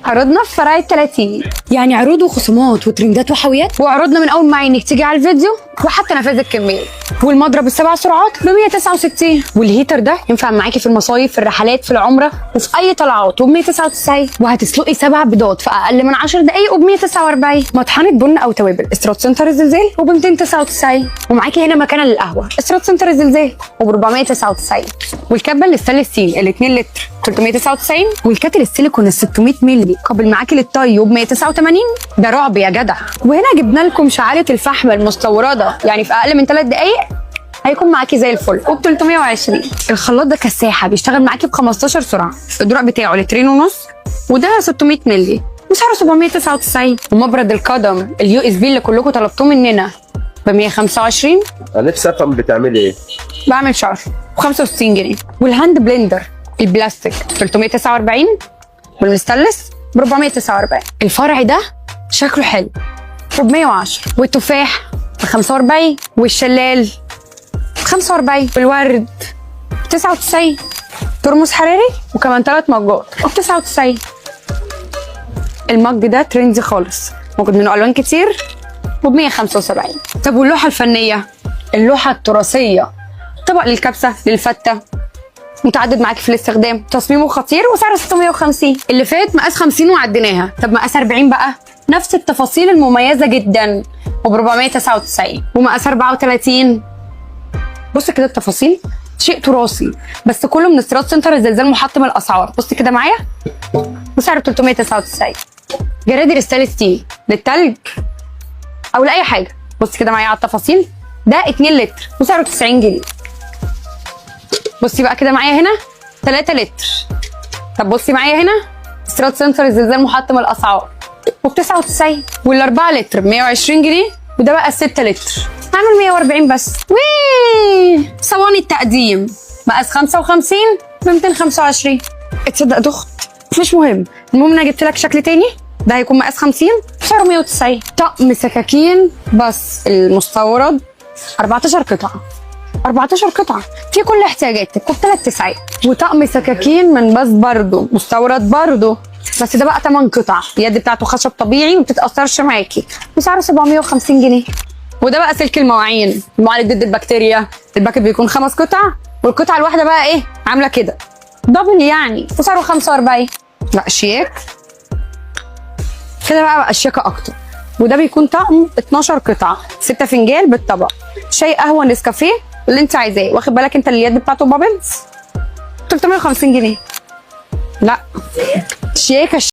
عروضنا في فرع 30. يعني عروض وخصومات وترندات وحاويات. وعروضنا من اول ما عينك تيجي على الفيديو وحتى نفاذ الكميه. والمضرب ال7 سرعات ب 169. والهيتر ده ينفع معاكي في المصايف، في الرحلات، في العمره، وفي اي طلعات وب 199. وهتسلقي 7 بيضات في اقل من 10 دقائق وب 149. مطحنه بن او توابل استراد سنتر الزلزال وب 299. ومعاكي هنا مكانه للقهوه استراد سنتر الزلزال وب 499. والكبه الستانلس ستيل ال 2 لتر 399. والكاتل السيليكون ال 600 مللي قابل معاكي للطي وب 189. ده رعب يا جدع. وهنا جبنا لكم شعاله الفحم المستورده، يعني في اقل من 3 دقائق هيكون معاكي زي الفل وب 320. الخلاط ده كساحه بيشتغل معاكي ب 15 سرعه. الدرع بتاعه لترين ونص وده 600 مللي وسعره 799. ومبرد القدم اليو اس بي اللي كلكم طلبتوه مننا ب 125. انا نفسي افهم بتعملي ايه؟ بعمل شعر ب 65 جنيه. والهاند بلندر البلاستيك 349 والستانلس ب 449. الفرع ده شكله حلو وب 110. والتفاح ب 45. والشلال ب 45. والورد ب 99. ترمس حراري وكمان 3 مجات ب 99. المج ده ترندي خالص، موجود منه الوان كتير وب 175. طب واللوحه الفنيه؟ اللوحه التراثيه، طبق للكبسه للفته، متعدد معاكي في الاستخدام، تصميمه خطير وسعره 650. اللي فات مقاس 50 وعديناها. طب مقاس 40 بقى نفس التفاصيل المميزه جدا وب 499. ومقاس 34 بص كده التفاصيل شيء تراثي بس كله من استيراد سنتر الزلزال محطم الاسعار. بص كده معايا وسعره 399. جرادل الستانلس ستيل للتلج او لاي حاجه. بص كده معايا على التفاصيل، ده 2 لتر وسعره 90 جنيه. بصي بقى كده معايا هنا 3 لتر. طب بصي معايا هنا استيراد سنتر الزلزال محطم الاسعار وب 99. وال4 لتر ب 120 جنيه. وده بقى 6 لتر هعمل 140 بس. صواني التقديم مقاس 55 ب 225. اتصدق دخت مش مهم، المهم انا جبت لك شكل تاني. ده هيكون مقاس 50 سعره 190. طقم سكاكين بس المستورد 14 قطعه. 14 قطعه في كل احتياجاتك وب 3 تسعات. وطقم سكاكين من باس برضه مستورد برضه، بس ده بقى 8 قطع. اليد بتاعته خشب طبيعي وما بتتاثرش معاكي وسعره 750 جنيه. وده بقى سلك المواعين المعالج ضد البكتيريا. الباكت بيكون 5 قطع والقطعه الواحده بقى ايه عامله كده دبل يعني وسعره 45. لا شيك كده بقى شياكه اكتر. وده بيكون طقم 12 قطعه 6 فنجان بالطبق، شاي قهوه نسكافيه اللي انت عايزاه. واخد بالك انت اليد بتاعته بابلز 350 جنيه. لا شياكه